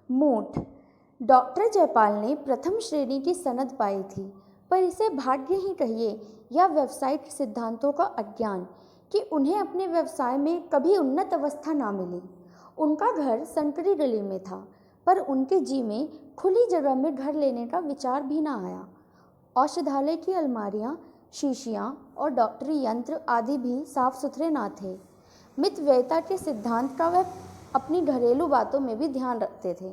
मोठ। डॉक्टर जयपाल ने प्रथम श्रेणी की सनद पाई थी, पर इसे भाग्य ही कहिए या व्यावसायिक सिद्धांतों का अज्ञान कि उन्हें अपने व्यवसाय में कभी उन्नत अवस्था ना मिली। उनका घर संकरी गली में था, पर उनके जी में खुली जगह में घर लेने का विचार भी ना आया। औषधालय की अलमारियाँ, शीशियाँ और डॉक्टरी यंत्र आदि भी साफ सुथरे ना थे। मितव्ययिता के सिद्धांत का वह अपनी घरेलू बातों में भी ध्यान रखते थे।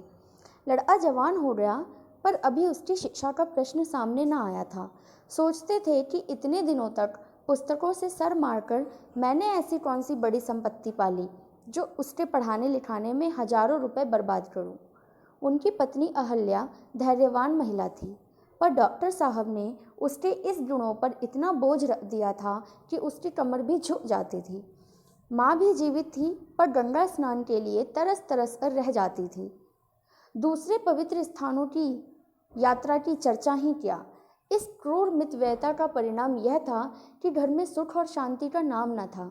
लड़का जवान हो गया, पर अभी उसकी शिक्षा का प्रश्न सामने ना आया था। सोचते थे कि इतने दिनों तक पुस्तकों से सर मारकर मैंने ऐसी कौन सी बड़ी संपत्ति पाली जो उसके पढ़ाने लिखाने में हजारों रुपए बर्बाद करूं। उनकी पत्नी अहल्या धैर्यवान महिला थी, पर डॉक्टर साहब ने उसके इस गुणों पर इतना बोझ रख दिया था कि उसकी कमर भी झुक जाती थी। माँ भी जीवित थी, पर गंगा स्नान के लिए तरस तरस कर रह जाती थी। दूसरे पवित्र स्थानों की यात्रा की चर्चा ही क्या। इस क्रूर मितव्ययिता का परिणाम यह था कि घर में सुख और शांति का नाम न था।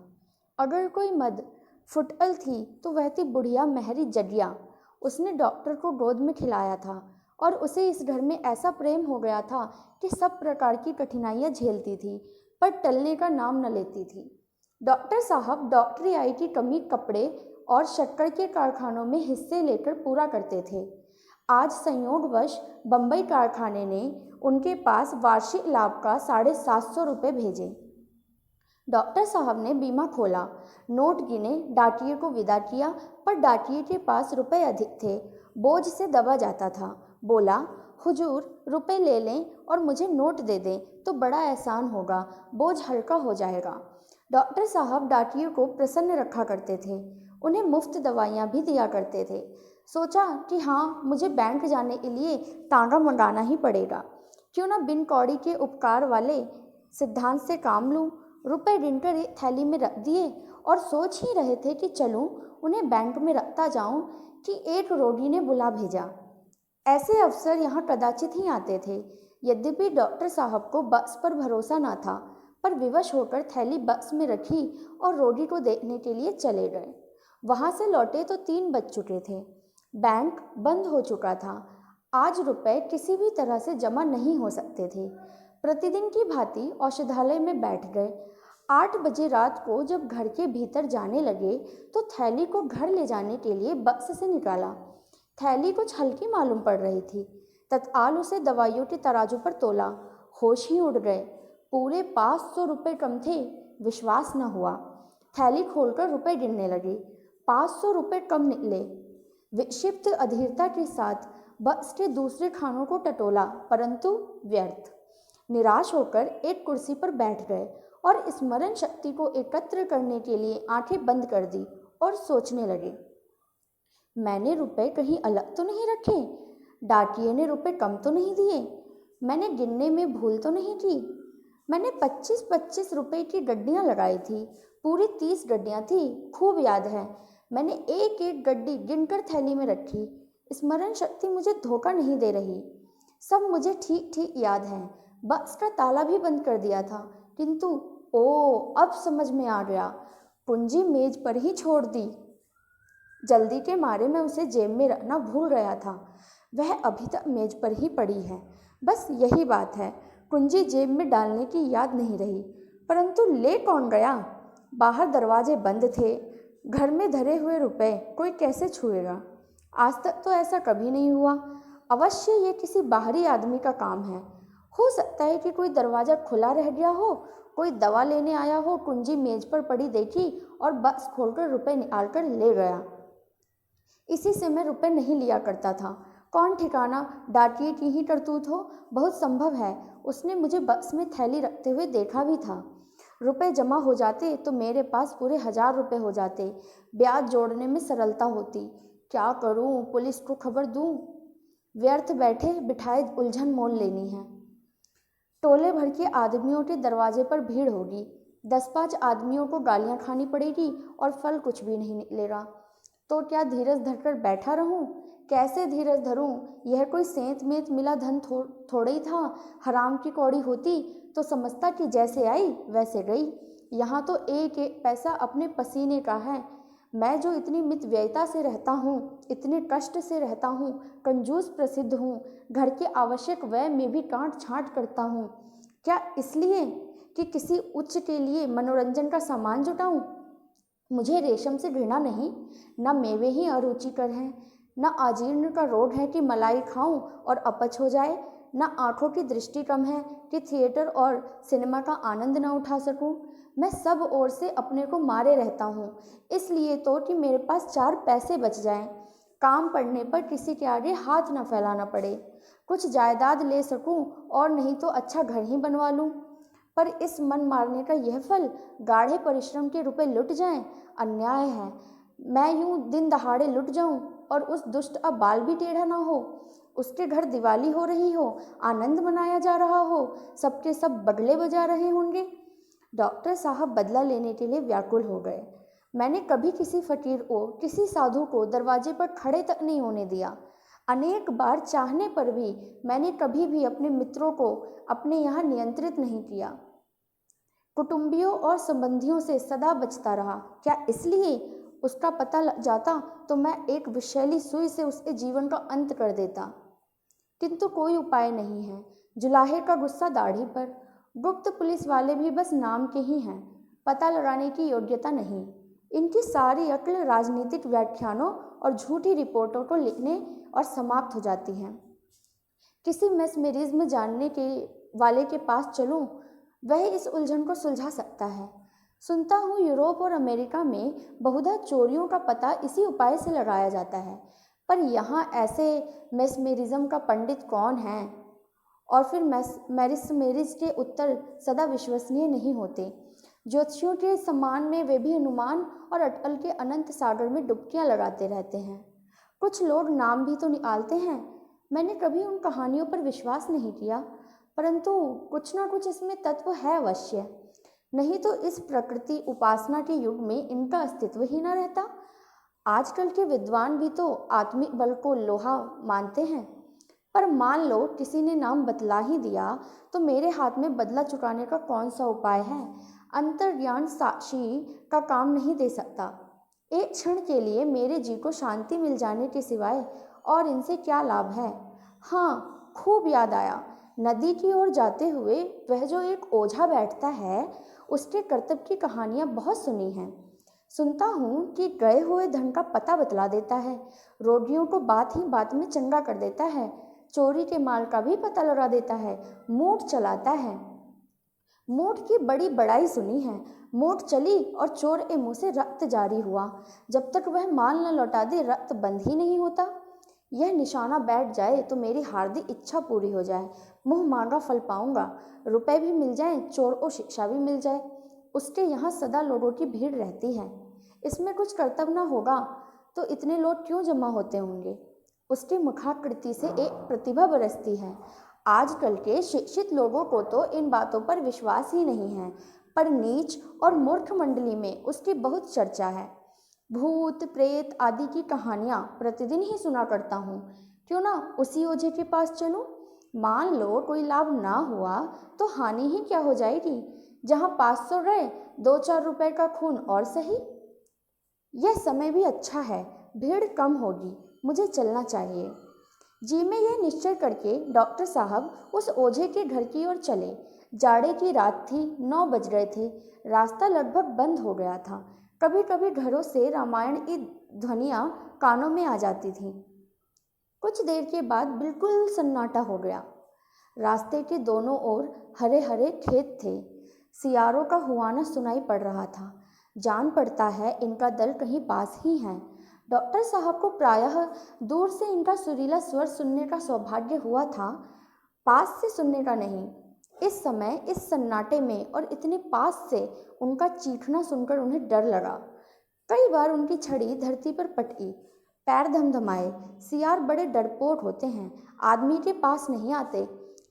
अगर कोई मद फुटअल थी तो वह थी बुढ़िया महरी जगिया। उसने डॉक्टर को गोद में खिलाया था और उसे इस घर में ऐसा प्रेम हो गया था कि सब प्रकार की कठिनाइयाँ झेलती थी, पर टलने का नाम न लेती थी। डॉक्टर साहब डॉक्टरी आई की कमी कपड़े और शक्कर के कारखानों में हिस्से लेकर पूरा करते थे। आज संयोगवश बम्बई कारखाने ने उनके पास वार्षिक लाभ का 750 रुपये भेजे। डॉक्टर साहब ने बीमा खोला, नोट गिने, डाकिये को विदा किया, पर डाकिये के पास रुपए अधिक थे। बोझ से दबा जाता था। बोला, हुजूर रुपए ले लें और मुझे नोट दे दें तो बड़ा एहसान होगा, बोझ हल्का हो जाएगा। डॉक्टर साहब डाकिये को प्रसन्न रखा करते थे, उन्हें मुफ्त दवाइयाँ भी दिया करते थे। सोचा कि हाँ, मुझे बैंक जाने के लिए तांगा मंगाना ही पड़ेगा। क्यों ना बिन कौड़ी के उपकार वाले सिद्धांत से काम लूँ। रुपए गिनकर एक थैली में रख दिए और सोच ही रहे थे कि चलूँ उन्हें बैंक में रखता जाऊँ कि एक रोगी ने बुला भेजा। ऐसे अवसर यहाँ कदाचित ही आते थे। यद्यपि डॉक्टर साहब को बक्स पर भरोसा ना था, पर विवश होकर थैली बक्स में रखी और रोगी को देखने के लिए चले गए। वहाँ से लौटे तो 3 बज चुके थे। बैंक बंद हो चुका था। आज रुपए किसी भी तरह से जमा नहीं हो सकते थे। प्रतिदिन की भांति औषधालय में बैठ गए। 8 बजे रात को जब घर के भीतर जाने लगे तो थैली को घर ले जाने के लिए बक्स से निकाला। थैली कुछ हल्की मालूम पड़ रही थी। तत्काल उसे दवाइयों के तराजू पर तोला। होश ही उड़ गए। पूरे 500 रुपये कम थे। विश्वास न हुआ। थैली खोलकर रुपए गिनने लगे। 500 रुपये कम निकले। विक्षिप्त अधीरता के साथ बक्स के दूसरे खानों को टटोला, परंतु व्यर्थ। निराश होकर एक कुर्सी पर बैठ गए और स्मरण शक्ति को एकत्र करने के लिए आंखें बंद कर दी और सोचने लगे, मैंने रुपए कहीं अलग तो नहीं रखे? डाकिये ने रुपए कम तो नहीं दिए? मैंने गिनने में भूल तो नहीं की? मैंने 25-25 रुपए की गड्डियाँ लगाई थी। पूरी 30 गड्डियाँ थी, खूब याद है। मैंने एक एक गड्डी गिनकर थैली में रखी। स्मरण शक्ति मुझे धोखा नहीं दे रही। सब मुझे ठीक ठीक याद है। बक्स का ताला भी बंद कर दिया था, किंतु अब समझ में आ गया। कुंजी मेज पर ही छोड़ दी। जल्दी के मारे मैं उसे जेब में रखना भूल गया था। वह अभी तक मेज पर ही पड़ी है। बस यही बात है, कुंजी जेब में डालने की याद नहीं रही। परंतु ले कौन गया? बाहर दरवाजे बंद थे। घर में धरे हुए रुपए कोई कैसे छुएगा? आज तक तो ऐसा कभी नहीं हुआ। अवश्य ये किसी बाहरी आदमी का काम है। हो सकता है कि कोई दरवाज़ा खुला रह गया हो, कोई दवा लेने आया हो, कुंजी मेज पर पड़ी देखी और बक्स खोलकर रुपए निकालकर ले गया। इसी से मैं रुपए नहीं लिया करता था। कौन ठिकाना डाकिये की ही करतूत हो। बहुत संभव है उसने मुझे बक्स में थैली रखते हुए देखा भी था। रुपए जमा हो जाते तो मेरे पास पूरे 1000 रुपये हो जाते। ब्याज जोड़ने में सरलता होती। क्या करूं? पुलिस को खबर दूं? व्यर्थ बैठे बिठाए उलझन मोल लेनी है। टोले भर के आदमियों के दरवाजे पर भीड़ होगी। 10-5 आदमियों को गालियां खानी पड़ेगी और फल कुछ भी नहीं निकलेगा। तो क्या धीरज धरकर बैठा रहूं? कैसे धीरज धरूं? यह कोई सेंत मेंत मिला धन थोड़ा ही था। हराम की कौड़ी होती तो समझता कि जैसे आई वैसे गई। यहाँ तो एक एक पैसा अपने पसीने का है। मैं जो इतनी मितव्ययिता से रहता हूँ, इतने कष्ट से रहता हूँ, कंजूस प्रसिद्ध हूँ, घर के आवश्यक व्यय में भी काट छाँट करता हूँ, क्या इसलिए कि किसी उच्च के लिए मनोरंजन का सामान जुटाऊं? मुझे रेशम से घृणा नहीं, न मेवे ही अरुचिकर हैं, न आजीर्ण का रोग है कि मलाई खाऊं और अपच हो जाए, न आंखों की दृष्टि कम है कि थिएटर और सिनेमा का आनंद न उठा सकूं। मैं सब ओर से अपने को मारे रहता हूँ, इसलिए तो कि मेरे पास 4 पैसे बच जाएं, काम पड़ने पर किसी के आगे हाथ न फैलाना पड़े, कुछ जायदाद ले सकूं और नहीं तो अच्छा घर ही बनवा लूं। पर इस मन मारने का यह फल, गाढ़े परिश्रम के रुपए लुट जाएं, अन्याय है। मैं यूं दिन दहाड़े लुट जाऊं और उस दुष्ट का बाल भी टेढ़ा ना हो, उसके घर दिवाली हो रही हो, आनंद मनाया जा रहा हो, सबके सब बगले बजा रहे होंगे। डॉक्टर साहब बदला लेने के लिए व्याकुल हो गए। मैंने कभी किसी फकीर को, किसी साधु को दरवाजे पर खड़े तक नहीं होने दिया। अनेक बार चाहने पर भी मैंने कभी भी अपने मित्रों को अपने यहाँ नियंत्रित नहीं किया। कुटुंबियों और संबंधियों से सदा बचता रहा। क्या इसलिए उसका पता लग जाता तो मैं एक विषैली सुई से उसके जीवन का अंत कर देता? किंतु कोई उपाय नहीं है। जुलाहे का गुस्सा दाढ़ी पर। गुप्त पुलिस वाले भी बस नाम के ही हैं, पता लगाने की योग्यता नहीं। इनकी सारी अक्ल राजनीतिक व्याख्यानों और झूठी रिपोर्टों को लिखने और समाप्त हो जाती है। किसी मेस्मेरिज्म जानने के वाले के पास चलूं, वह इस उलझन को सुलझा सकता है। सुनता हूँ यूरोप और अमेरिका में बहुधा चोरियों का पता इसी उपाय से लगाया जाता है, पर यहाँ ऐसे मेस्मेरिज्म का पंडित कौन है? और फिर मैरिज के उत्तर सदा विश्वसनीय नहीं होते। ज्योतिषियों के सम्मान में वे भी अनुमान और अटकल के अनंत सागर में डुबकियां लगाते रहते हैं। कुछ लोग नाम भी तो निकालते हैं। मैंने कभी उन कहानियों पर विश्वास नहीं किया, परंतु कुछ ना कुछ इसमें तत्व है अवश्य, नहीं तो इस प्रकृति उपासना के युग में इनका अस्तित्व ही न रहता। आजकल के विद्वान भी तो आत्मिक बल को लोहा मानते हैं, पर मान लो किसी ने नाम बतला ही दिया तो मेरे हाथ में बदला चुकाने का कौन सा उपाय है? अंतर्ज्ञान साक्षी का काम नहीं दे सकता। एक क्षण के लिए मेरे जी को शांति मिल जाने के सिवाय और इनसे क्या लाभ है? हाँ, खूब याद आया। नदी की ओर जाते हुए वह जो एक ओझा बैठता है, उसके कर्तव्य की कहानियां बहुत सुनी हैं। सुनता हूँ कि गए हुए धन का पता बतला देता है, रोगियों को बात ही बात में चंगा कर देता है, चोरी के माल का भी पता लगा देता है, मूठ चलाता है। मूठ की बड़ी बड़ाई सुनी है। मूठ चली और चोर के मुंह से रक्त जारी हुआ। जब तक वह माल न लौटा दे, रक्त बंद ही नहीं होता। यह निशाना बैठ जाए तो मेरी हार्दिक इच्छा पूरी हो जाए, मुंह मांगा फल पाऊंगा, रुपए भी मिल जाए, चोर को शिक्षा भी मिल जाए। उसके यहाँ सदा लोगों की भीड़ रहती है। इसमें कुछ कर्तव्य न होगा तो इतने लोग क्यों जमा होते होंगे? उसकी मुखाकृति से एक प्रतिभा बरसती है। आजकल के शिक्षित लोगों को तो इन बातों पर विश्वास ही नहीं है, पर नीच और मूर्ख मंडली में उसकी बहुत चर्चा है। भूत प्रेत आदि की कहानियां प्रतिदिन ही सुना करता हूँ। क्यों ना उसी ओझे के पास चलूं? मान लो कोई लाभ ना हुआ तो हानि ही क्या हो जाएगी? जहाँ 500 गए, 2-4 रुपए का खून और सही। यह समय भी अच्छा है, भीड़ कम होगी, मुझे चलना चाहिए। जी में यह निश्चय करके डॉक्टर साहब उस ओझे के घर की ओर चले। जाड़े की रात थी, 9 बज गए थे। रास्ता लगभग बंद हो गया था। कभी कभी घरों से रामायण की ध्वनियाँ कानों में आ जाती थीं। कुछ देर के बाद बिल्कुल सन्नाटा हो गया। रास्ते के दोनों ओर हरे हरे खेत थे। सियारों का हुआना सुनाई पड़ रहा था। जान पड़ता है इनका दल कहीं पास ही है। डॉक्टर साहब को प्रायः दूर से इनका सुरीला स्वर सुनने का सौभाग्य हुआ था, पास से सुनने का नहीं। इस समय इस सन्नाटे में और इतने पास से उनका चीखना सुनकर उन्हें डर लगा। कई बार उनकी छड़ी धरती पर पटकी, पैर धमधमाए। सियार बड़े डरपोक होते हैं, आदमी के पास नहीं आते।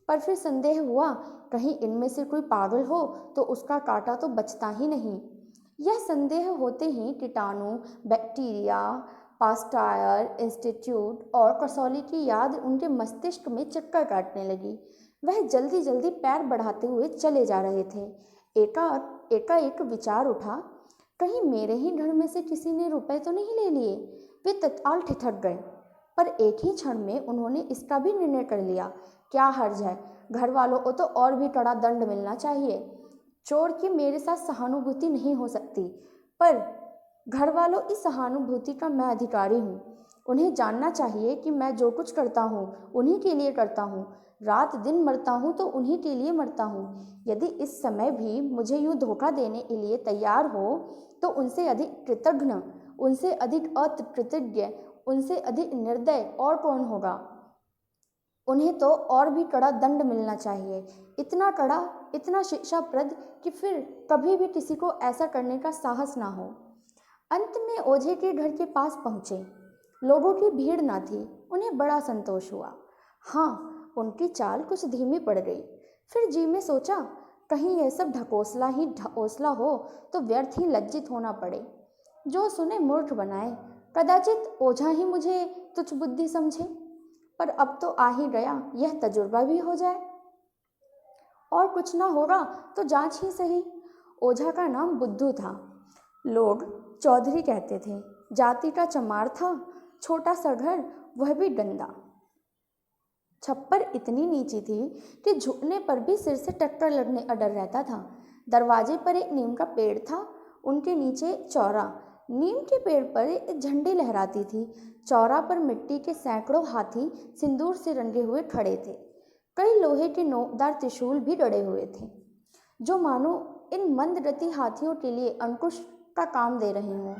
पर फिर संदेह हुआ, कहीं इनमें से कोई पागल हो तो उसका कांटा तो बचता ही नहीं। यह संदेह होते ही कीटाणु, बैक्टीरिया, पास्टायर इंस्टीट्यूट और कसौली की याद उनके मस्तिष्क में चक्कर काटने लगी। वह जल्दी जल्दी पैर बढ़ाते हुए चले जा रहे थे। एकाएक विचार उठा, कहीं मेरे ही घर में से किसी ने रुपए तो नहीं ले लिए। वे तत्काल ठिठक गए, पर एक ही क्षण में उन्होंने इसका भी निर्णय कर लिया, क्या हर्ज है, घर वालों को तो और भी कड़ा दंड मिलना चाहिए। चोर की मेरे साथ सहानुभूति नहीं हो सकती, पर घर वालों इस सहानुभूति का मैं अधिकारी हूँ। उन्हें जानना चाहिए कि मैं जो कुछ करता हूँ उन्हीं के लिए करता हूँ, रात दिन मरता हूँ तो उन्हीं के लिए मरता हूँ। यदि इस समय भी मुझे यूँ धोखा देने के लिए तैयार हो तो उनसे अधिक कृतघ्न, उनसे अधिक अकृतज्ञ, उनसे अधिक निर्दय और कौन होगा। उन्हें तो और भी कड़ा दंड मिलना चाहिए, इतना कड़ा, इतना शिक्षाप्रद कि फिर कभी भी किसी को ऐसा करने का साहस ना हो। अंत में ओझे के घर के पास पहुँचे। लोगों की भीड़ ना थी। उन्हें बड़ा संतोष हुआ। हाँ, उनकी चाल कुछ धीमी पड़ गई। फिर जी में सोचा, कहीं यह सब ढकोसला ही ढकोसला हो तो व्यर्थ ही लज्जित होना पड़े। जो सुने मूर्ख बनाए। कदाचित ओझा ही मुझे तुच्छ बुद्धि समझे, पर अब तो आ ही गया, यह तजुर्बा भी हो जाए। और कुछ ना होगा तो जांच ही सही। ओझा का नाम बुद्धू था। लोग चौधरी कहते थे। जाति का चमार था, छोटा सा घर, वह भी गंदा। छप्पर इतनी नीची थी कि झुकने पर भी सिर से टक्कर लगने का डर रहता था। दरवाजे पर एक नीम का पेड़ था, उनके नीचे चौरा। नीम के पेड़ पर एक झंडी लहराती थी। चौरा पर मिट्टी के सैकड़ों हाथी सिंदूर से रंगे हुए खड़े थे। कई लोहे के नोकदार त्रिशूल भी गड़े हुए थे, जो मानो इन मंदगति हाथियों के लिए अंकुश का काम दे रहे हों।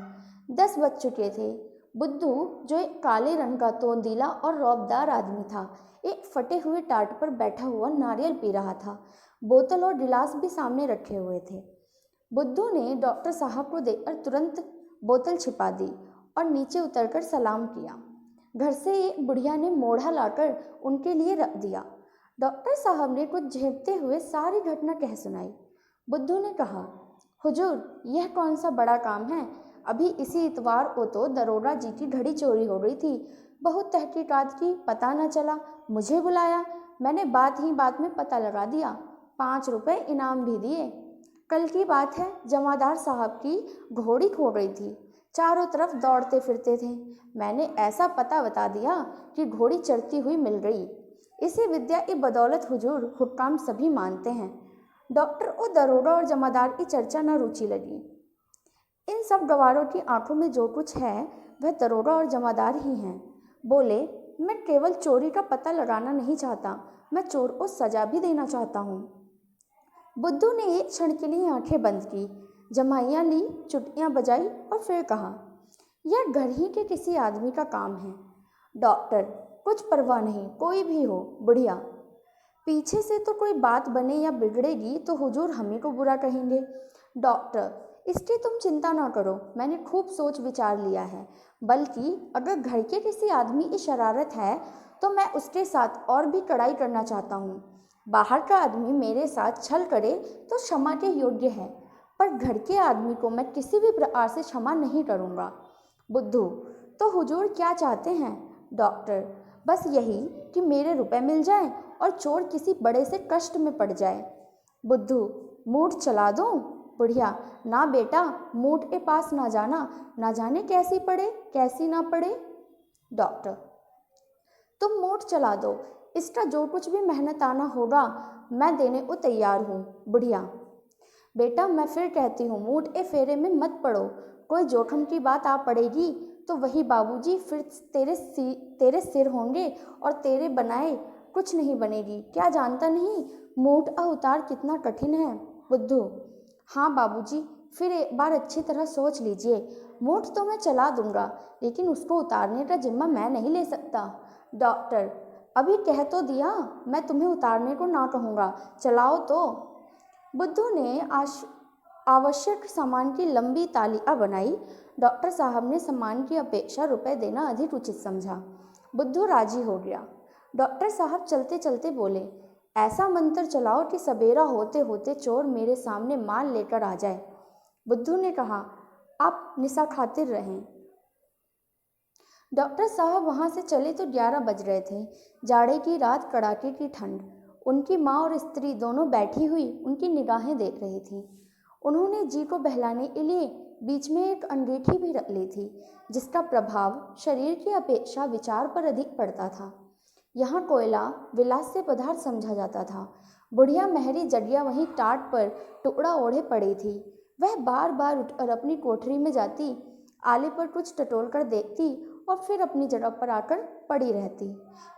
10 बज चुके थे। बुद्धू, जो एक काले रंग का तोंदीला और रौबदार आदमी था, एक फटे हुए टाट पर बैठा हुआ नारियल पी रहा था। बोतल और गिलास भी सामने रखे हुए थे। बुद्धू ने डॉक्टर साहब को देखकर तुरंत बोतल छिपा दी और नीचे उतरकर सलाम किया। घर से एक बुढ़िया ने मोढ़ा लाकर उनके लिए रख दिया। डॉक्टर साहब ने कुछ झेपते हुए सारी घटना कह सुनाई। बुद्धू ने कहा, हुजूर, यह कौन सा बड़ा काम है। अभी इसी इतवार को तो दरोगा जी की घड़ी चोरी हो गई थी। बहुत तहकीकात की, पता न चला। मुझे बुलाया, मैंने बात ही बात में पता लगा दिया। 5 रुपए इनाम भी दिए। कल की बात है, जमादार साहब की घोड़ी खो गई थी। चारों तरफ दौड़ते फिरते थे। मैंने ऐसा पता बता दिया कि घोड़ी चरती हुई मिल गई। इसी विद्या की बदौलत हुजूर हुक्काम सभी मानते हैं। डॉक्टर को दरोगा और जमादार की चर्चा न रुचि लगी। इन सब गवारों की आंखों में जो कुछ है वह दरोगा और जमादार ही हैं। बोले, मैं केवल चोरी का पता लगाना नहीं चाहता, मैं चोर को सजा भी देना चाहता हूँ। बुद्धू ने एक क्षण के लिए आंखें बंद की, जमाइयाँ ली, चुटकियाँ बजाई और फिर कहा, यह घर ही के किसी आदमी का काम है। डॉक्टर, कुछ परवाह नहीं, कोई भी हो, बुढ़िया। पीछे से तो कोई बात बने या बिगड़ेगी तो हुजूर हम ही को बुरा कहेंगे। डॉक्टर, इसकी तुम चिंता ना करो, मैंने खूब सोच विचार लिया है। बल्कि अगर घर के किसी आदमी की शरारत है तो मैं उसके साथ और भी कड़ाई करना चाहता हूँ। बाहर का आदमी मेरे साथ छल करे तो क्षमा के योग्य है, पर घर के आदमी को मैं किसी भी प्रकार से क्षमा नहीं करूँगा। बुद्धू, तो हुजूर क्या चाहते हैं? डॉक्टर, बस यही कि मेरे रुपए मिल जाएं और चोर किसी बड़े से कष्ट में पड़ जाए। बुद्धू, मूठ चला दूं? बुढ़िया, ना बेटा, मूठ के पास ना जाना, ना जाने कैसी पड़े कैसी ना पड़े। डॉक्टर, तुम मूठ चला दो, इसका जो कुछ भी मेहनत आना होगा मैं देने को तैयार हूँ। बुढ़िया, बेटा मैं फिर कहती हूँ, मूठ के फेरे में मत पड़ो। कोई जोखिम की बात आ पड़ेगी तो वही बाबूजी फिर तेरे सिर होंगे और तेरे बनाए कुछ नहीं बनेगी। क्या जानता नहीं मूठ का उतार कितना कठिन है। बुद्धू, हाँ बाबूजी, फिर एक बार अच्छी तरह सोच लीजिए। मूठ तो मैं चला दूंगा, लेकिन उसको उतारने का जिम्मा मैं नहीं ले सकता। डॉक्टर, अभी कह तो दिया, मैं तुम्हें उतारने को ना कहूँगा, चलाओ तो। बुद्धू ने आवश्यक सामान की लंबी तालिका बनाई। डॉक्टर साहब ने सामान की अपेक्षा रुपए देना अधिक उचित समझा। बुद्धू राजी हो गया। डॉक्टर साहब चलते चलते बोले, ऐसा मंत्र चलाओ कि सवेरा होते होते चोर मेरे सामने माल लेकर आ जाए। बुद्धू ने कहा, आप निशा खातिर रहें। डॉक्टर साहब वहाँ से चले तो 11 बज रहे थे। जाड़े की रात, कड़ाके की ठंड। उनकी माँ और स्त्री दोनों बैठी हुई उनकी निगाहें देख रही थी। उन्होंने जी को बहलाने के लिए बीच में एक अंगीठी भी रख ली थी, जिसका प्रभाव शरीर की अपेक्षा विचार पर अधिक पड़ता था। यहाँ कोयला विलास से पदार्थ समझा जाता था। बुढ़िया मेहरी जडिया वहीं टाट पर टुकड़ा ओढ़े पड़ी थी। वह बार बार उठकर अपनी कोठरी में जाती, आले पर कुछ टटोल कर देखती और फिर अपनी जगह पर आकर पड़ी रहती।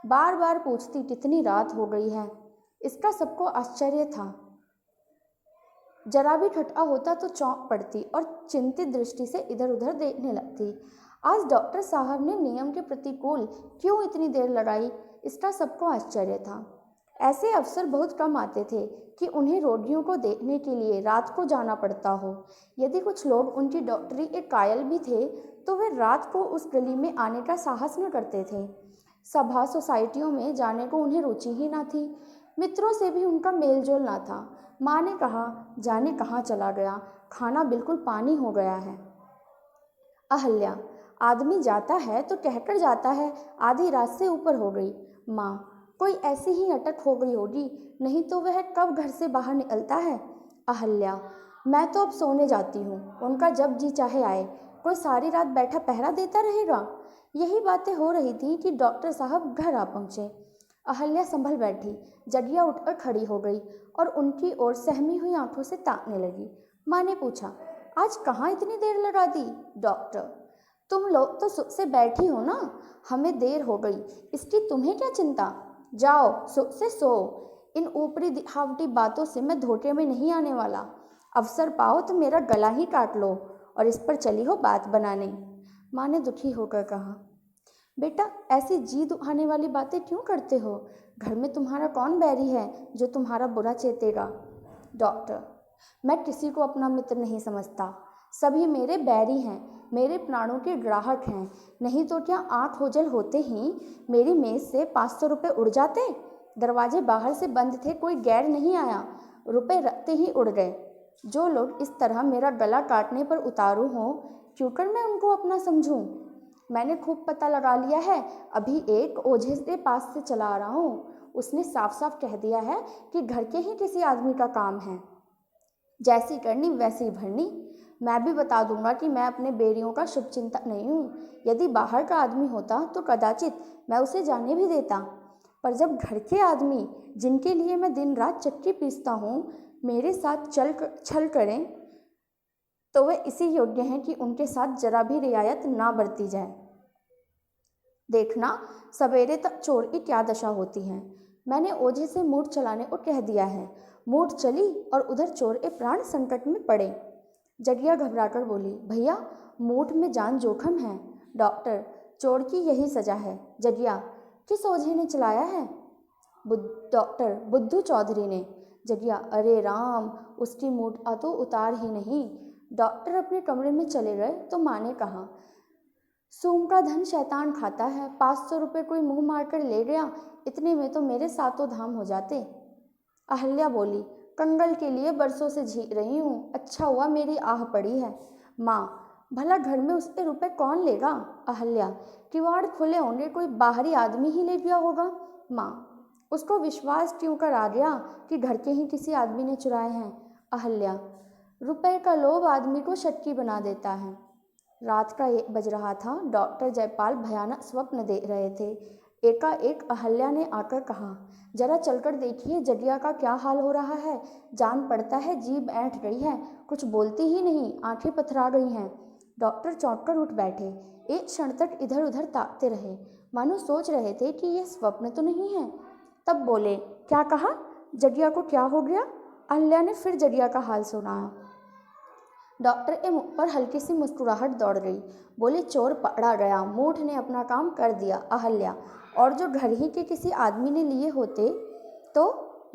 बार बार पूछती कितनी रात हो गई है। इसका सबको आश्चर्य था। जरा भी ठट्टा होता तो चौंक पड़ती और चिंतित दृष्टि से इधर उधर देखने लगती। आज डॉक्टर साहब ने नियम के प्रतिकूल क्यों इतनी देर लगाई, इसका सबको आश्चर्य था। ऐसे अवसर बहुत कम आते थे कि उन्हें रोगियों को देखने के लिए रात को जाना पड़ता हो। यदि कुछ लोग उनकी डॉक्टरी के कायल भी थे तो वे रात को उस गली में आने का साहस न करते थे। सभा सोसाइटियों में जाने को उन्हें रुचि ही ना थी। मित्रों से भी उनका मेलजोल ना था। माँ ने कहा, जाने कहाँ चला गया, खाना बिल्कुल पानी हो गया है। अहल्या, आदमी जाता है तो कहकर जाता है, आधी रात से ऊपर हो गई। माँ, कोई ऐसी ही अटक हो गई होगी, नहीं तो वह कब घर से बाहर निकलता है। अहल्या, मैं तो अब सोने जाती हूँ, उनका जब जी चाहे आए, कोई सारी रात बैठा पहरा देता रहेगा। यही बातें हो रही थी कि डॉक्टर साहब घर आ पहुँचे। अहल्या संभल बैठी। जडिया उठकर खड़ी हो गई और उनकी ओर सहमी हुई आंखों से ताकने लगी। माँ ने पूछा, आज कहाँ इतनी देर लगा दी। डॉक्टर, तुम लोग तो सुख से बैठी हो ना, हमें देर हो गई, इसकी तुम्हें क्या चिंता। जाओ सुख से सो। इन ऊपरी दिखावटी बातों से मैं धोखे में नहीं आने वाला। अवसर पाओ तो मेरा गला ही काट लो और इस पर चली हो बात बनाने। माँ ने दुखी होकर कहा, बेटा ऐसी जी दुखाने वाली बातें क्यों करते हो। घर में तुम्हारा कौन बैरी है जो तुम्हारा बुरा चेतेगा। डॉक्टर, मैं किसी को अपना मित्र नहीं समझता, सभी मेरे बैरी हैं, मेरे प्राणों के ग्राहक हैं। नहीं तो क्या आँख ओझल होते ही मेरी मेज से 500 रुपये उड़ जाते। दरवाजे बाहर से बंद थे, कोई गैर नहीं आया, रुपए रखते ही उड़ गए। जो लोग इस तरह मेरा गला काटने पर उतारू हों, क्यों कर मैं उनको अपना समझूं। मैंने खूब पता लगा लिया है, अभी एक ओझे के पास से चला आ रहा हूँ। उसने साफ साफ कह दिया है कि घर के ही किसी आदमी का काम है, जैसी करनी वैसी भरनी। मैं भी बता दूंगा कि मैं अपने बेरियों का शुभचिंतक नहीं हूँ। यदि बाहर का आदमी होता तो कदाचित मैं उसे जाने भी देता, पर जब घर के आदमी, जिनके लिए मैं दिन रात चक्की पीसता हूँ, मेरे साथ छल करें तो वे इसी योग्य हैं कि उनके साथ जरा भी रियायत ना बरती जाए। देखना सवेरे तक चोर की क्या दशा होती है। मैंने ओझे से मूठ चलाने को कह दिया है। मूठ चली और उधर चोर के प्राण संकट में पड़े। जगिया घबराकर बोली, भैया मूठ में जान जोखम है। डॉक्टर, चोर की यही सजा है। जगिया, किस ओझे ने चलाया है। डॉक्टर, बुद्धू चौधरी ने। जगिया, अरे राम, उसकी मूठ तो उतार ही नहीं। डॉक्टर अपने कमरे में चले गए तो माँ ने कहा, सूम का धन शैतान खाता है, 500 रुपये कोई मुंह मारकर ले गया, इतने में तो मेरे सातों धाम हो जाते। अहल्या बोली, कंगल के लिए बरसों से झीक रही हूँ, अच्छा हुआ मेरी आह पड़ी है। माँ, भला घर में उसके रुपए कौन लेगा। अहल्या, किवाड़ खुले होंगे, कोई बाहरी आदमी ही ले गया होगा। माँ, उसको विश्वास क्यों कर आ गया कि घर के ही किसी आदमी ने चुराए हैं। अहल्या, रुपए का लोभ आदमी को शक्की बना देता है। रात का 1 बज रहा था। डॉक्टर जयपाल भयानक स्वप्न देख रहे थे। एकाएक अहल्या ने आकर कहा, जरा चलकर देखिए जगिया का क्या हाल हो रहा है। जान पड़ता है जीभ ऐंठ गई है, कुछ बोलती ही नहीं, आंखें पथरा गई हैं। डॉक्टर चौंक कर उठ बैठे। एक क्षण तक इधर उधर ताकते रहे, मानो सोच रहे थे कि यह स्वप्न तो नहीं है। तब बोले, क्या कहा, जगिया को क्या हो गया। अहल्या ने फिर जगिया का हाल सुनाया। डॉक्टर के मुख पर हल्की सी मुस्कुराहट दौड़ गई। बोले, चोर पकड़ा गया, मूठ ने अपना काम कर दिया। अहल्या, और जो घर ही के किसी आदमी ने लिए होते तो।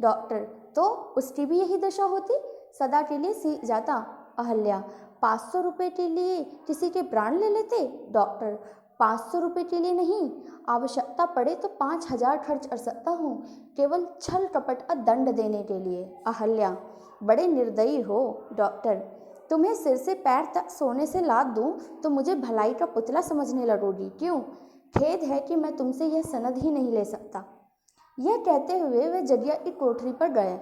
डॉक्टर, तो उसकी भी यही दशा होती, सदा के लिए सीख जाता। अहल्या, 500 रुपये के लिए किसी के प्राण ले लेते। डॉक्टर, 500 रुपये के लिए नहीं, आवश्यकता पड़े तो 5000 खर्च कर सकता हूँ, केवल छल कपट का दंड देने के लिए। अहल्या, बड़े निर्दयी हो। डॉक्टर, तुम्हें सिर से पैर तक सोने से लाद दूं तो मुझे भलाई का पुतला समझने लगोगी, क्यों। खेद है कि मैं तुमसे यह सनद ही नहीं ले सकता। यह कहते हुए वे जगिया की कोठरी पर गए।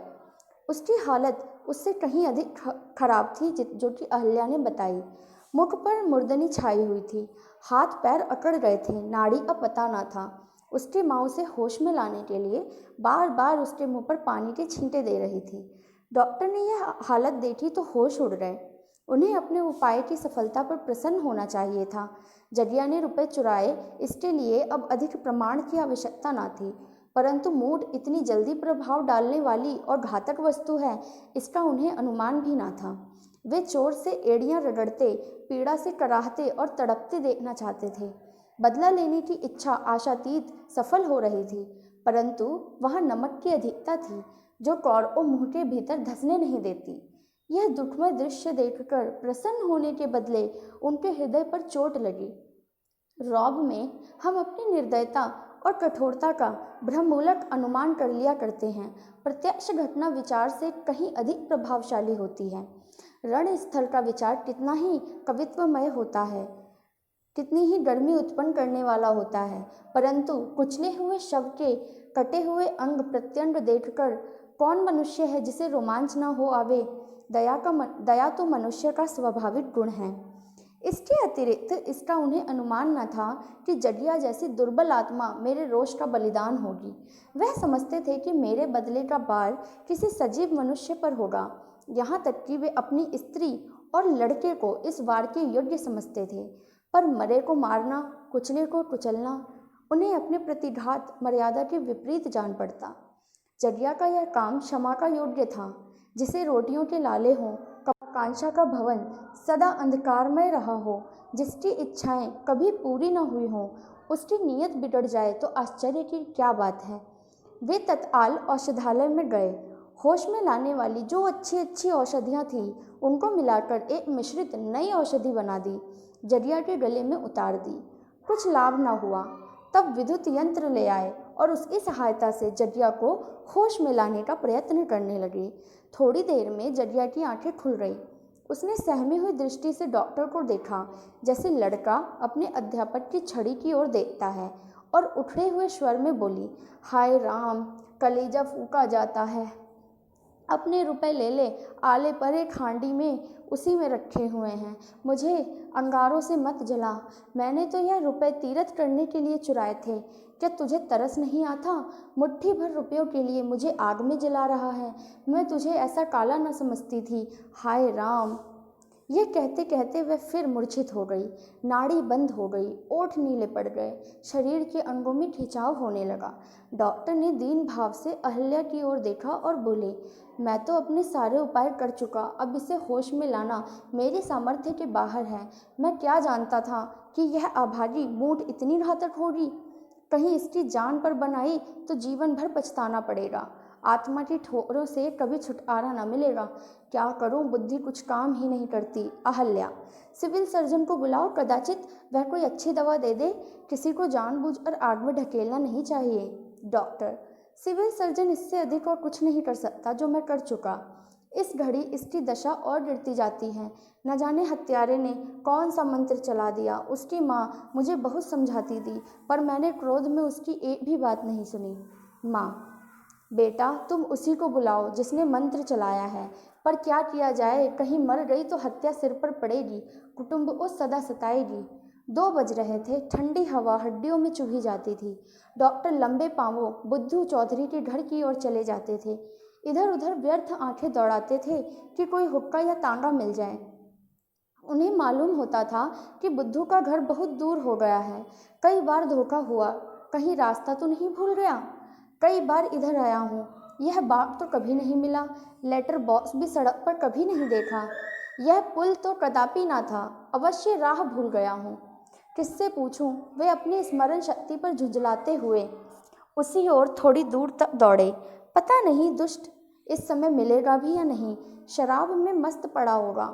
उसकी हालत उससे कहीं अधिक खराब थी जो कि अहल्या ने बताई। मुख पर मुर्दनी छाई हुई थी, हाथ पैर अकड़ गए थे, नाड़ी का पता न था। उसकी माँ उसे होश में लाने के लिए बार बार उसके मुंह पर पानी के छींटे दे रही थी। डॉक्टर ने यह हालत देखी तो होश उड़ गए। उन्हें अपने उपाय की सफलता पर प्रसन्न होना चाहिए था। जगिया ने रुपए चुराए, इसके लिए अब अधिक प्रमाण की आवश्यकता न थी, परंतु मूठ इतनी जल्दी प्रभाव डालने वाली और घातक वस्तु है, इसका उन्हें अनुमान भी न था। वे चोर से एड़ियां रगड़ते, पीड़ा से कराहते और तड़पते देखना चाहते थे। बदला लेने की इच्छा आशातीत सफल हो रही थी, परंतु वहाँ नमक की अधिकता थी जो कौड़ों मुंह के भीतर धंसने नहीं देती। यह दुखमय दृश्य देखकर प्रसन्न होने के बदले उनके हृदय पर चोट लगी। रौब में हम अपनी निर्दयता और कठोरता का भ्रममूलक अनुमान कर लिया करते हैं। प्रत्यक्ष घटना विचार से कहीं अधिक प्रभावशाली होती है। रणस्थल का विचार कितना ही कवित्वमय होता है, कितनी ही गर्मी उत्पन्न करने वाला होता है, परंतु कुचले हुए शव के कटे हुए अंग प्रत्यंग देखकर कौन मनुष्य है जिसे रोमांच न हो आवे। दया तो मनुष्य का स्वाभाविक गुण है। इसके अतिरिक्त इसका उन्हें अनुमान न था कि जगिया जैसी दुर्बल आत्मा मेरे रोष का बलिदान होगी। वह समझते थे कि मेरे बदले का भार किसी सजीव मनुष्य पर होगा। यहाँ तक कि वे अपनी स्त्री और लड़के को इस वार के योग्य समझते थे, पर मरे को मारना, कुचले को कुचलना उन्हें अपने प्रतिघात मर्यादा के विपरीत जान पड़ता। जगिया का यह काम क्षमा का योग्य था। जिसे रोटियों के लाले हों, कांक्षा का भवन सदा अंधकारमय रहा हो, जिसकी इच्छाएं कभी पूरी न हुई हों, उसकी नीयत बिगड़ जाए तो आश्चर्य की क्या बात है। वे तत्काल औषधालय में गए। होश में लाने वाली जो अच्छी अच्छी औषधियाँ थीं, उनको मिलाकर एक मिश्रित नई औषधि बना दी, जगिया के गले में उतार दी। कुछ लाभ न हुआ। तब विद्युत यंत्र ले आए और उसकी सहायता से जगिया को होश में लाने का प्रयत्न करने लगे। थोड़ी देर में जगिया की आंखें खुल गई। उसने सहमी हुई दृष्टि से डॉक्टर को देखा, जैसे लड़का अपने अध्यापक की छड़ी की ओर देखता है, और उठे हुए स्वर में बोली, हाय राम, कलेजा फूका जाता है। अपने रुपए ले ले, आले पर एक हांडी में उसी में रखे हुए हैं। मुझे अंगारों से मत जला। मैंने तो यह रुपए तीरथ करने के लिए चुराए थे। क्या तुझे तरस नहीं आता? मुट्ठी भर रुपयों के लिए मुझे आग में जला रहा है। मैं तुझे ऐसा काला न समझती थी। हाय राम। यह कहते कहते वह फिर मूर्छित हो गई। नाड़ी बंद हो गई, ओठ नीले पड़ गए, शरीर के अंगों में खिंचाव होने लगा। डॉक्टर ने दीन भाव से अहल्या की ओर देखा और बोले, मैं तो अपने सारे उपाय कर चुका, अब इसे होश में लाना मेरी सामर्थ्य के बाहर है। मैं क्या जानता था कि यह अभागी मूठ इतनी घातक होगी। कहीं इसकी जान पर बनाई तो जीवन भर पछताना पड़ेगा। आत्मा की ठोकरों से कभी छुटकारा न मिलेगा। क्या करूं, बुद्धि कुछ काम ही नहीं करती। अहल्या, सिविल सर्जन को बुलाओ, कदाचित वह कोई अच्छी दवा दे दे। किसी को जानबूझकर आग में ढकेलना नहीं चाहिए। डॉक्टर, सिविल सर्जन इससे अधिक और कुछ नहीं कर सकता जो मैं कर चुका। इस घड़ी इसकी दशा और गिरती जाती है। न जाने हत्यारे ने कौन सा मंत्र चला दिया। उसकी माँ मुझे बहुत समझाती थी, पर मैंने क्रोध में उसकी एक भी बात नहीं सुनी। माँ, बेटा, तुम उसी को बुलाओ जिसने मंत्र चलाया है, पर क्या किया जाए, कहीं मर गई तो हत्या सिर पर पड़ेगी, कुटुंब को सदा सताएगी। 2 बज रहे थे। ठंडी हवा हड्डियों में चुभी जाती थी। डॉक्टर लंबे पांवों बुद्धू चौधरी के घर की ओर चले जाते थे। इधर उधर व्यर्थ आंखें दौड़ाते थे कि कोई हुक्का या तांगा मिल जाए। उन्हें मालूम होता था कि बुद्धू का घर बहुत दूर हो गया है। कई बार धोखा हुआ, कहीं रास्ता तो नहीं भूल गया। कई बार इधर आया हूँ, यह बाग तो कभी नहीं मिला। लेटर बॉक्स भी सड़क पर कभी नहीं देखा। यह पुल तो कदापि ना था। अवश्य राह भूल गया हूँ। किससे पूछूं? वे अपनी स्मरण शक्ति पर झुंझलाते हुए उसी ओर थोड़ी दूर तक दौड़े। पता नहीं दुष्ट इस समय मिलेगा भी या नहीं। शराब में मस्त पड़ा होगा।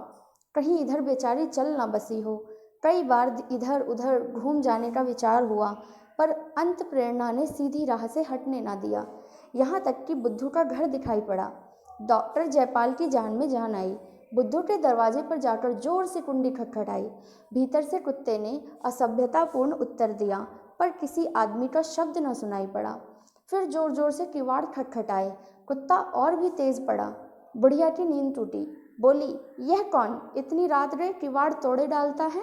कहीं इधर बेचारी चल ना बसी हो। कई बार इधर उधर घूम जाने का विचार हुआ, पर अंत प्रेरणा ने सीधी राह से हटने ना दिया। यहाँ तक कि बुद्धू का घर दिखाई पड़ा। डॉक्टर जयपाल की जान में जान आई। बुद्धू के दरवाजे पर जाकर जोर से कुंडी खटखटाई। भीतर से कुत्ते ने असभ्यतापूर्ण उत्तर दिया, पर किसी आदमी का शब्द न सुनाई पड़ा। फिर जोर जोर से किवाड़ खटखटाए। कुत्ता और भी तेज पड़ा। बुढ़िया की नींद टूटी। बोली, यह कौन इतनी रात रे किवाड़ तोड़े डालता है?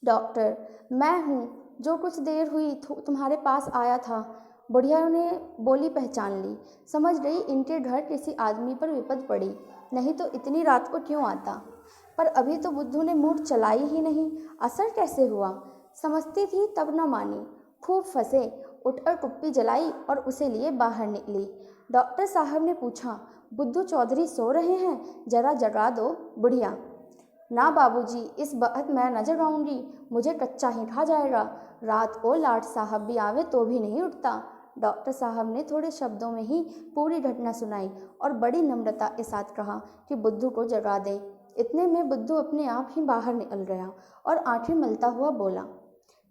डॉक्टर, मैं हूँ, जो कुछ देर हुई तुम्हारे पास आया था। बुढ़िया ने बोली पहचान ली, समझ रही इनके घर किसी आदमी पर विपद पड़ी, नहीं तो इतनी रात को क्यों आता। पर अभी तो बुद्धू ने मूठ चलाई ही नहीं, असर कैसे हुआ? समझती थी तब न मानी, खूब फंसे, उठकर कुप्पी जलाई और उसे लिए बाहर निकली। डॉक्टर साहब ने पूछा, बुद्धू चौधरी सो रहे हैं, जरा जगा दो। बुढ़िया, ना बाबूजी, इस वक्त मैं न जगाऊंगी, मुझे कच्चा ही खा जाएगा। रात को लाट साहब भी आवे तो भी नहीं उठता। डॉक्टर साहब ने थोड़े शब्दों में ही पूरी घटना सुनाई और बड़ी नम्रता के साथ कहा कि बुद्धू को जगा दें। इतने में बुद्धू अपने आप ही बाहर निकल गया और आंखें मलता हुआ बोला,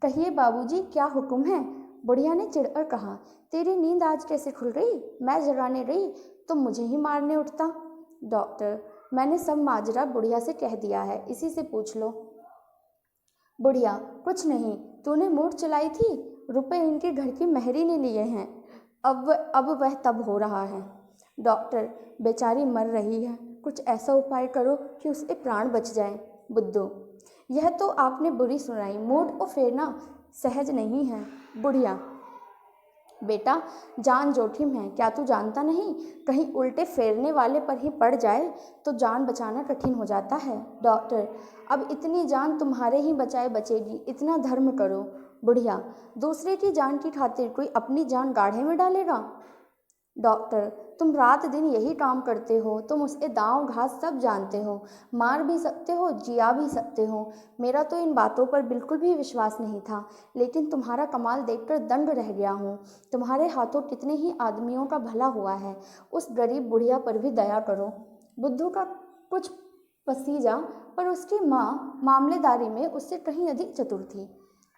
कहिए बाबूजी, क्या हुक्म है? बुढ़िया ने चिढ़कर कहा, तेरी नींद आज कैसे खुल गई? मैं जगाने गई तो मुझे ही मारने उठता। डॉक्टर, मैंने सब माजरा बुढ़िया से कह दिया है, इसी से पूछ लो। बुढ़िया, कुछ नहीं, तूने मूठ चलाई थी, रुपए इनके घर की मेहरी ने लिए हैं, अब वह तब हो रहा है। डॉक्टर, बेचारी मर रही है, कुछ ऐसा उपाय करो कि उसके प्राण बच जाएं। बुद्धू, यह तो आपने बुरी सुनाई, मूठ को फेरना सहज नहीं है। बुढ़िया, बेटा, जान जोखिम है, क्या तू जानता नहीं? कहीं उल्टे फेरने वाले पर ही पड़ जाए तो जान बचाना कठिन हो जाता है। डॉक्टर, अब इतनी जान तुम्हारे ही बचाए बचेगी, इतना धर्म करो। बुढ़िया, दूसरे की जान की खातिर कोई अपनी जान गाढ़े में डालेगा? डॉक्टर, तुम रात दिन यही काम करते हो, तुम उसके दांव घास सब जानते हो, मार भी सकते हो, जिया भी सकते हो। मेरा तो इन बातों पर बिल्कुल भी विश्वास नहीं था, लेकिन तुम्हारा कमाल देखकर दंग रह गया हूँ। तुम्हारे हाथों कितने ही आदमियों का भला हुआ है, उस गरीब बुढ़िया पर भी दया करो। बुद्धू का कुछ पसीजा, पर उसकी माँ मामलेदारी में उससे कहीं अधिक चतुर थी।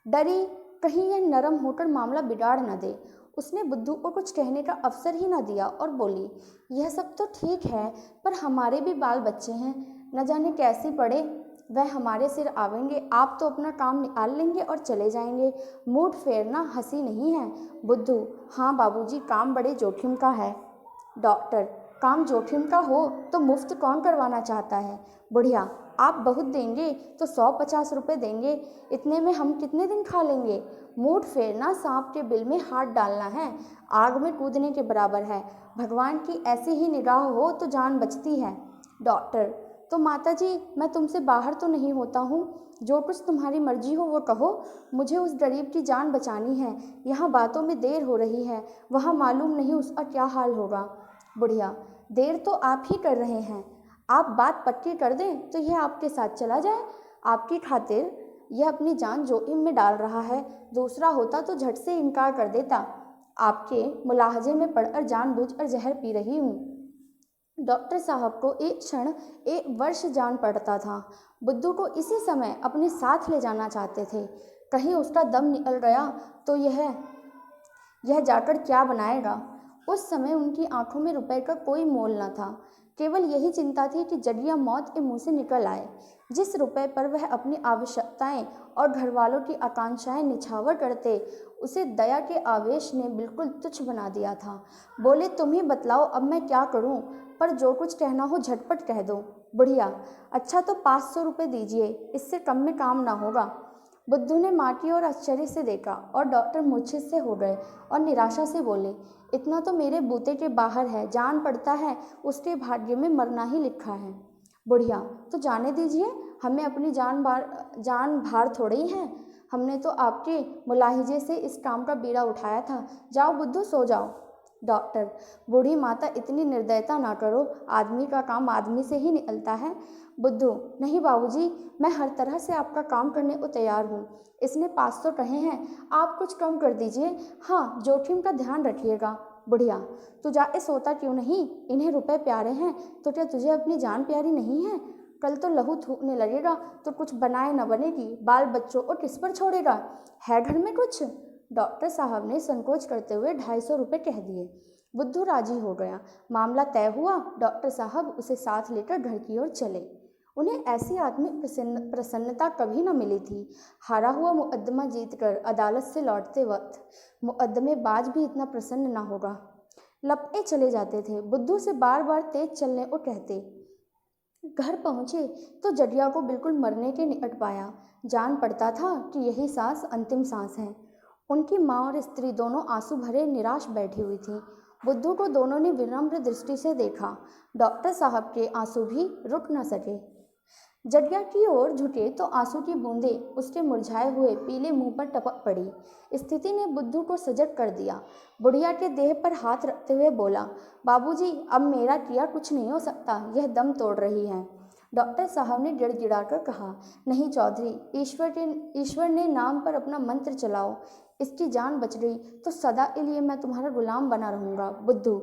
डरी कहीं यह नरम होकर मामला बिगाड़ न दे, उसने बुद्धू को कुछ कहने का अवसर ही न दिया और बोली, यह सब तो ठीक है, पर हमारे भी बाल बच्चे हैं, न जाने कैसी पड़े, वह हमारे सिर आवेंगे। आप तो अपना काम निकाल लेंगे और चले जाएंगे। मूठ फेरना हंसी नहीं है। बुद्धू, हाँ बाबूजी, काम बड़े जोखिम का है। डॉक्टर, काम जोखिम का हो तो मुफ्त कौन करवाना चाहता है? बुढ़िया, आप बहुत देंगे तो 150 रुपये देंगे, इतने में हम कितने दिन खा लेंगे? मूठ फेरना सांप के बिल में हाथ डालना है, आग में कूदने के बराबर है। भगवान की ऐसी ही निगाह हो तो जान बचती है। डॉक्टर, तो माताजी, मैं तुमसे बाहर तो नहीं होता हूँ, जो कुछ तुम्हारी मर्जी हो वो कहो, मुझे उस गरीब की जान बचानी है। यहाँ बातों में देर हो रही है, वहाँ मालूम नहीं उसका क्या हाल होगा। बुढ़िया, देर तो आप ही कर रहे हैं, आप बात पक्की कर दें तो यह आपके साथ चला जाए। आपकी खातिर यह अपनी जान जोखिम में डाल रहा है, दूसरा होता तो झट से इनकार कर देता। आपके मुलाहजे में पड़कर जानबूझकर जहर पी रही हूँ। डॉक्टर साहब को एक क्षण एक वर्ष जान पड़ता था। बुद्धू को इसी समय अपने साथ ले जाना चाहते थे, कहीं उसका दम निकल गया तो यह जाकर क्या बनाएगा। उस समय उनकी आंखों में रुपए का कोई मोल न था, केवल यही चिंता थी कि जगिया मौत के मुंह से निकल आए। जिस रुपए पर वह अपनी आवश्यकताएं और घरवालों की आकांक्षाएं निछावर करते, उसे दया के आवेश ने बिल्कुल तुच्छ बना दिया था। बोले, तुम ही बतलाओ अब मैं क्या करूं, पर जो कुछ कहना हो झटपट कह दो। बुढ़िया, अच्छा तो 500 रुपये दीजिए, इससे कम में काम ना होगा। बुद्धू ने माँ की ओर आश्चर्य से देखा और डॉक्टर मूर्छित से हो गए और निराशा से बोले, इतना तो मेरे बूते के बाहर है, जान पड़ता है उसके भाग्य में मरना ही लिखा है। बुढ़िया, तो जाने दीजिए, हमें अपनी जान भार थोड़ी ही है, हमने तो आपके मुलाहिजे से इस काम का बीड़ा उठाया था। जाओ बुद्धू, सो जाओ। डॉक्टर, बूढ़ी माता, इतनी निर्दयता ना करो, आदमी का काम आदमी से ही निकलता है। बुद्धू, नहीं बाबूजी, मैं हर तरह से आपका काम करने को तैयार हूँ। इसने 500 कहे हैं, आप कुछ कम कर दीजिए। हाँ, जोखिम का ध्यान रखिएगा। बुढ़िया, तू जाके सोता क्यों नहीं? इन्हें रुपए प्यारे हैं तो क्या तुझे अपनी जान प्यारी नहीं है? कल तो लहू थूकने लगेगा तो कुछ बनाए न बनेगी, बाल बच्चों को किस पर छोड़ेगा? है घर में कुछ? डॉक्टर साहब ने संकोच करते हुए 250 रुपये कह दिए। बुद्धू राजी हो गया, मामला तय हुआ। डॉक्टर साहब उसे साथ लेकर घर की ओर चले। उन्हें ऐसी आत्मिक प्रसन्नता कभी न मिली थी। हारा हुआ मुकद्दमा जीतकर अदालत से लौटते वक्त मुकद्दमेबाज भी इतना प्रसन्न न होगा। लपटे चले जाते थे, बुद्धू से बार बार तेज चलने को कहते, घर पहुँचे तो जडिया को बिल्कुल मरने के निकट पाया। जान पड़ता था कि यही सांस अंतिम सांस है। उनकी माँ और स्त्री दोनों आंसू भरे निराश बैठी हुई थी। बुद्धू को दोनों ने विनम्र दृष्टि से देखा। डॉक्टर साहब के आंसू भी रुक न सके। जडिया की ओर झुके तो आंसू की बूंदें उसके मुरझाए हुए पीले मुंह पर टपक पड़ी। स्थिति ने बुद्धू को सजग कर दिया। बुढ़िया के देह पर हाथ रखते हुए बोला, बाबूजी, अब मेरा किया कुछ नहीं हो सकता, यह दम तोड़ रही है। डॉक्टर साहब ने गिड़गिड़ाकर कहा, नहीं चौधरी, ईश्वर ने नाम पर अपना मंत्र चलाओ। इसकी जान बच गई तो सदा के लिए मैं तुम्हारा गुलाम बना रहूँगा। बुद्धू,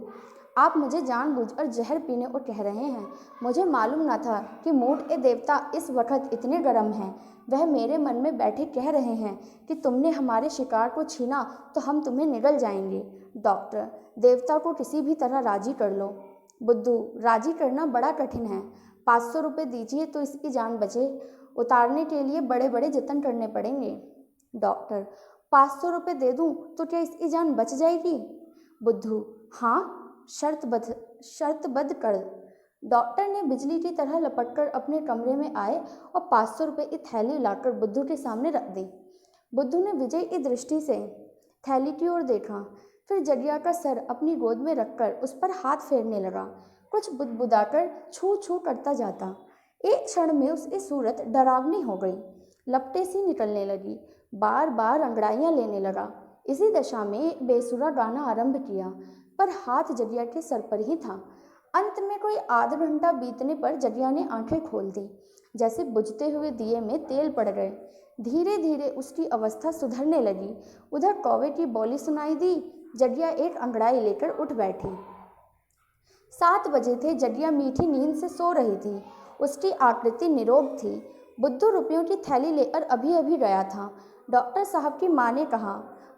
आप मुझे जानबूझकर जहर पीने को कह रहे हैं। मुझे मालूम न था कि मूठ के देवता इस वक्त इतने गर्म हैं। वह मेरे मन में बैठे कह रहे हैं कि तुमने हमारे शिकार को छीना तो हम तुम्हें निगल जाएंगे। डॉक्टर, देवता को किसी भी तरह राजी कर लो। बुद्धू, राजी करना बड़ा कठिन है। 500 रुपये दीजिए तो इसकी जान बचे। उतारने के लिए बड़े बड़े जतन करने पड़ेंगे। डॉक्टर, 500 रुपये दे दूं तो क्या इसकी जान बच जाएगी? बुद्धू, हाँ, शर्तबद्ध कर। डॉक्टर ने बिजली की तरह लपटकर अपने कमरे में आए और 500 रुपये की थैली लाकर बुद्धू के सामने रख दी। बुद्धू ने विजय की दृष्टि से थैली की ओर देखा, फिर जडिया का सर अपनी गोद में रखकर उस पर हाथ फेरने लगा, कुछ बुदबुदाकर छू छू करता जाता। एक क्षण में उसकी सूरत डरावनी हो गई, लपटें सी निकलने लगी, बार बार अंगड़ाइयाँ लेने लगा। इसी दशा में बेसुरा गाना आरंभ किया, पर हाथ जडिया के सर पर ही था। अंत में कोई आधा घंटा बीतने पर जडिया ने आंखें खोल दी, जैसे बुझते हुए दिए में तेल पड़ गए। धीरे धीरे उसकी अवस्था सुधरने लगी। उधर कौवे की बोली सुनाई दी। जडिया एक अंगड़ाई लेकर उठ बैठी। 7 बजे थे। जडिया मीठी नींद से सो रही थी। उसकी आकृति निरोग थी। बुद्धू रुपयों की थैली लेकर अभी अभी गया था। डॉक्टर साहब की माँ ने कहा,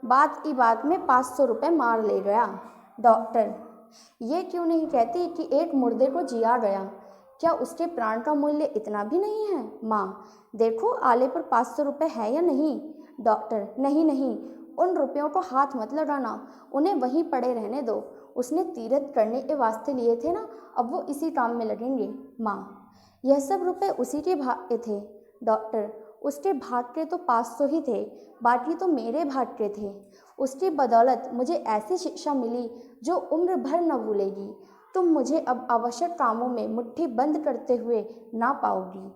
बात की बात में 500 रुपये मार ले गया। डॉक्टर, ये क्यों नहीं कहती कि एक मुर्दे को जिया गया? क्या उसके प्राण का मूल्य इतना भी नहीं है? माँ, देखो आले पर 500 रुपये है या नहीं? डॉक्टर, नहीं नहीं, उन रुपयों को हाथ मत लगाना, उन्हें वहीं पड़े रहने दो। उसने तीर्थ करने के वास्ते लिए थे ना, अब वो इसी काम में लगेंगे। माँ, यह सब रुपये उसी के भाग के थे। डॉक्टर, उसके भाग के तो 500 ही थे, बाकी तो मेरे भाग के थे। उसकी बदौलत मुझे ऐसी शिक्षा मिली जो उम्र भर न भूलेगी। तुम मुझे अब आवश्यक कामों में मुट्ठी बंद करते हुए ना पाओगी।